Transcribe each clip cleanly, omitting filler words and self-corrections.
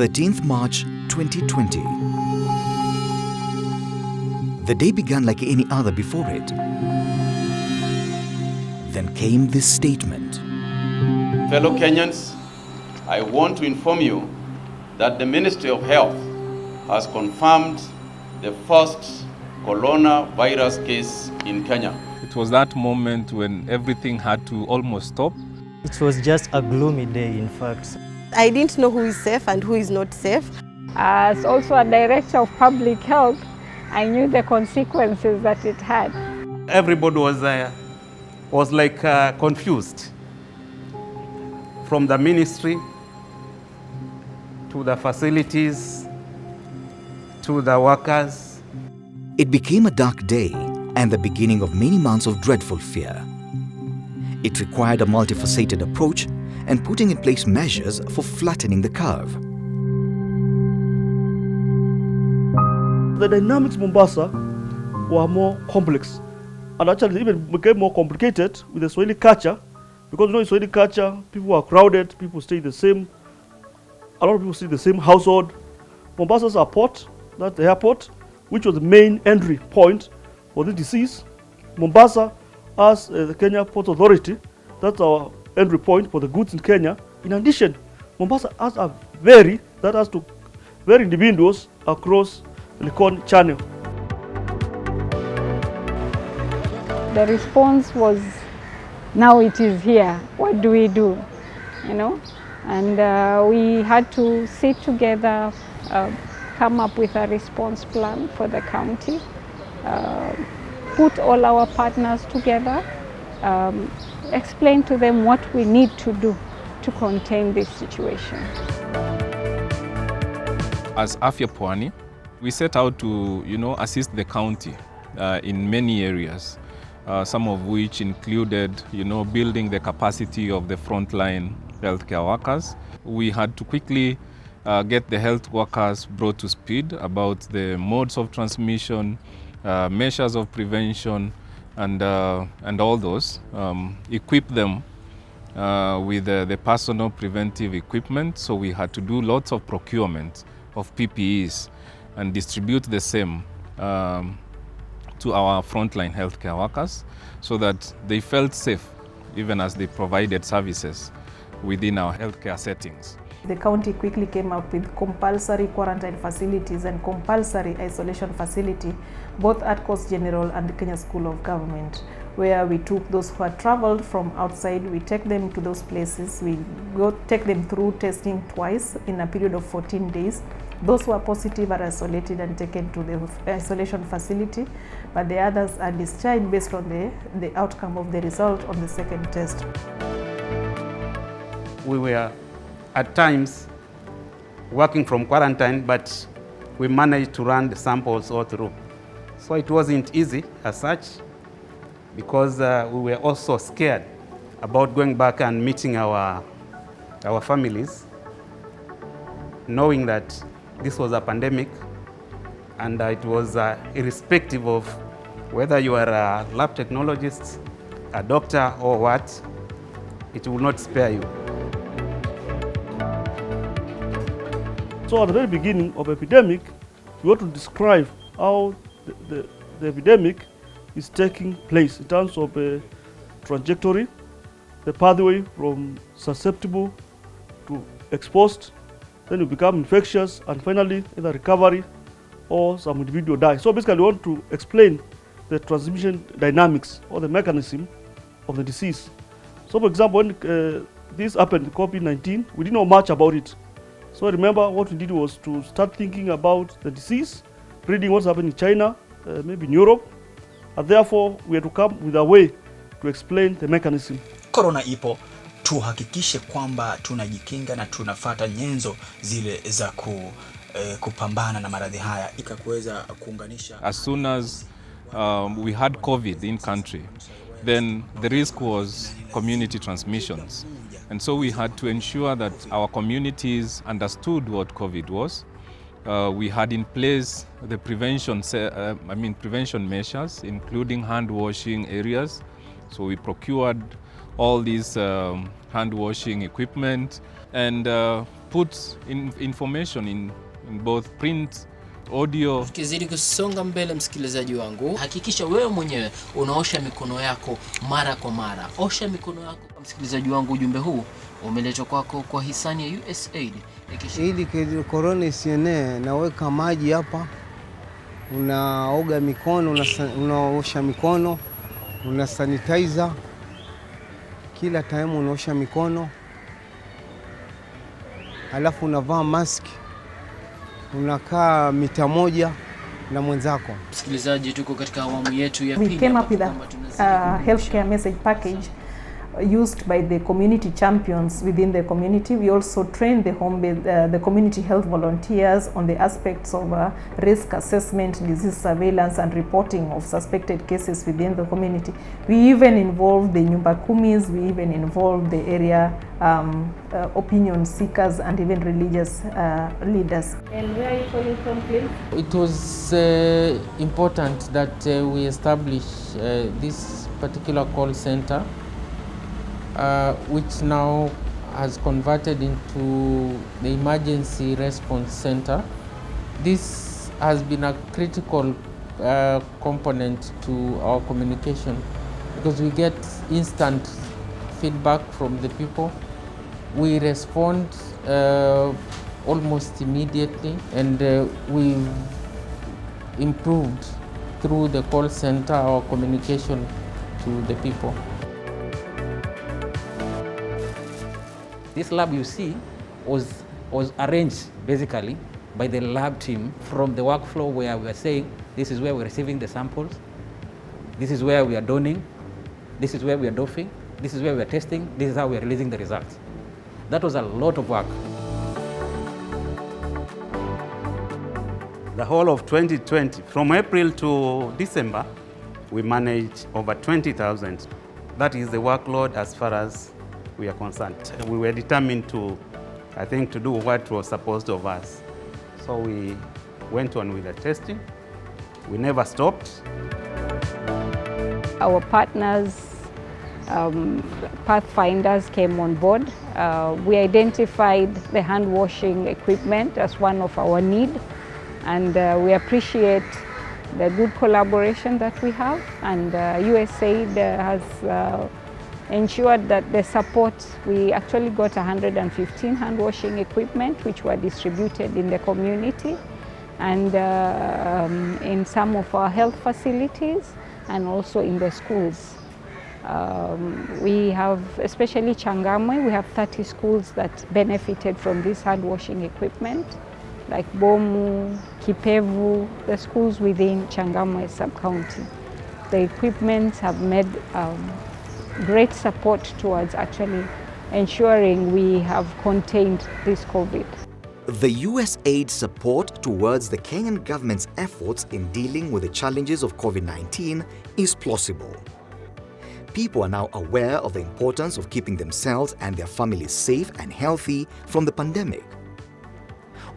13th March 2020. The day began like any other before it. Then came this statement. Fellow Kenyans, I want to inform you that the Ministry of Health has confirmed the first coronavirus case in Kenya. It was that moment when everything had to almost stop. It was just a gloomy day, in fact. I didn't know who is safe and who is not safe. As also a director of public health, I knew the consequences that it had. Everybody was confused, from the ministry to the facilities to the workers. It became a dark day and the beginning of many months of dreadful fear. It required a multifaceted approach and putting in place measures for flattening the curve. The dynamics in Mombasa were more complex, and actually even became more complicated with the Swahili culture, because in Swahili culture, people are crowded, people stay the same, a lot of people stay in the same household. Mombasa's a port, that's the airport, which was the main entry point for the disease. Mombasa as the Kenya Port Authority, that's our entry point for the goods in Kenya. In addition, Mombasa has a ferry that has to ferry individuals across the Likoni Channel. The response was, now it is here, what do we do? You know, and we had to sit together, come up with a response plan for the county, put all our partners together, explain to them what we need to do to contain this situation. As Afya Pwani, we set out to, assist the county in many areas, some of which included, building the capacity of the frontline healthcare workers. We had to quickly get the health workers brought to speed about the modes of transmission, measures of prevention, and all those. Equip them with the personal preventive equipment. So we had to do lots of procurement of PPEs and distribute the same to our frontline healthcare workers so that they felt safe even as they provided services within our healthcare settings. The county quickly came up with compulsory quarantine facilities and compulsory isolation facility, both at Coast General and the Kenya School of Government, where we took those who had traveled from outside, we take them to those places, we take them through testing twice in a period of 14 days. Those who are positive are isolated and taken to the isolation facility, but the others are discharged based on the outcome of the result on the second test. We were at times working from quarantine, but we managed to run the samples all through. So it wasn't easy as such, because we were also scared about going back and meeting our families, knowing that this was a pandemic, and it was irrespective of whether you are a lab technologist, a doctor, or what, it will not spare you. So at the very beginning of epidemic, we want to describe how the epidemic is taking place in terms of a trajectory, the pathway from susceptible to exposed, then you become infectious, and finally either recovery or some individual die. So basically we want to explain the transmission dynamics or the mechanism of the disease. So for example, when this happened, COVID-19, we didn't know much about it. So remember what we did was to start thinking about the disease, reading what's happening in China, maybe in Europe, and therefore we had to come with a way to explain the mechanism. Corona ipo, tuhakikishe kwamba tunajikinga na tunafuata nyenzo zile za kupambana na maradhi haya ikakuweza kuunganisha. As soon as we had COVID in country, then the risk was community transmissions. And so we had to ensure that our communities understood what COVID was. We had in place the prevention measures, including hand washing areas. So we procured all these hand washing equipment and put information in both print, audio. Tukizidi kusonga mbele, msikilizaji wangu, hakikisha wewe mwenyewe unaosha mikono yako mara kwa mara. Osha mikono yako. Msikilizaji wangu, ujumbe huu umeletwa kwako kwa hisani ya USAID. Ili corona isienee, naweka maji hapa, unaoga mikono, unaosha mikono, una sanitizer kila time, unaosha mikono, alafu unavaa mask, unakaa mita moja na mwenzako. Msikilizaji, tuko katika awamu yetu ya pili. We came up with a healthcare message package used by the community champions within the community. We also trained the community health volunteers on the aspects of risk assessment, disease surveillance, and reporting of suspected cases within the community. We even involved the nyumba kumis, we even involved the area opinion seekers, and even religious leaders. And where are you calling from, please? It was important that we establish this particular call center, which now has converted into the emergency response center. This has been a critical component to our communication because we get instant feedback from the people. We respond almost immediately, and we've improved through the call center our communication to the people. This lab you see was arranged basically by the lab team from the workflow where we are saying this is where we're receiving the samples, this is where we are donning, this is where we are doping, this is where we are testing, this is how we are releasing the results. That was a lot of work. The whole of 2020, from April to December, we managed over 20,000. That is the workload as far as we are concerned. We were determined to do what was supposed of us. So we went on with the testing. We never stopped. Our partners, Pathfinders, came on board. We identified the hand washing equipment as one of our needs, and we appreciate the good collaboration that we have, and USAID has ensured that the support. We actually got 115 hand washing equipment which were distributed in the community and in some of our health facilities and also in the schools. We have, especially Changamwe, we have 30 schools that benefited from this hand washing equipment, like Bomu, Kipevu, the schools within Changamwe sub-county. The equipments have made great support towards actually ensuring we have contained this COVID. The USAID support towards the Kenyan government's efforts in dealing with the challenges of COVID-19 is plausible. People are now aware of the importance of keeping themselves and their families safe and healthy from the pandemic.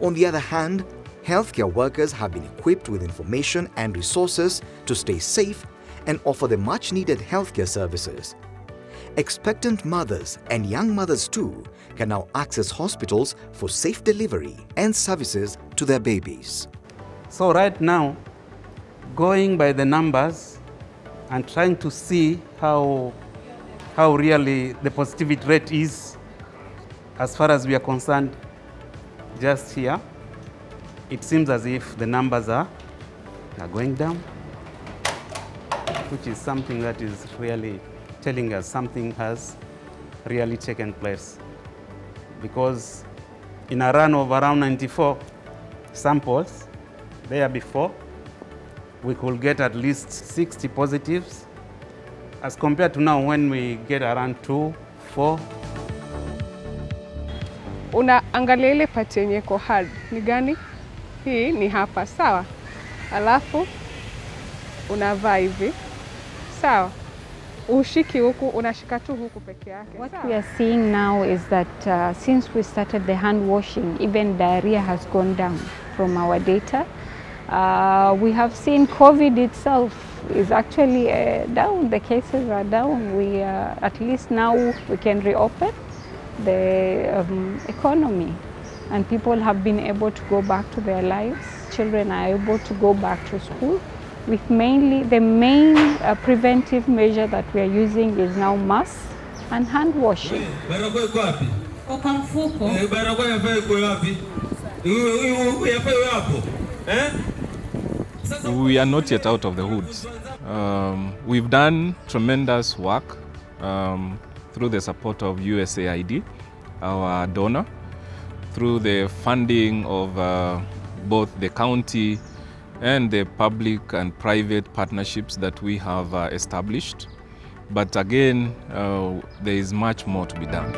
On the other hand, healthcare workers have been equipped with information and resources to stay safe and offer the much-needed healthcare services. Expectant mothers and young mothers too can now access hospitals for safe delivery and services to their babies. So right now, going by the numbers and trying to see how really the positivity rate is as far as we are concerned, just here, it seems as if the numbers are going down, which is something that is really telling us something has really taken place. Because in a run of around 94 samples, there before, we could get at least 60 positives, as compared to now when we get around 2, 4. Unaangalia ile pati yenye iko hard ni gani? Hii ni hapa, sawa? Alafu unavaa hivi, sawa? Ushiki huku, unashika tu huku peke yake. What we are seeing now is that since we started the hand washing, even diarrhea has gone down from our data. We have seen COVID itself is actually down. The cases are down. We at least now we can reopen the economy, and people have been able to go back to their lives. Children are able to go back to school. With mainly the main preventive measure that we are using is now masks and hand washing. We are not yet out of the woods. We've done tremendous work through the support of USAID, our donor, through the funding of both the county and the public and private partnerships that we have established. But again, there is much more to be done.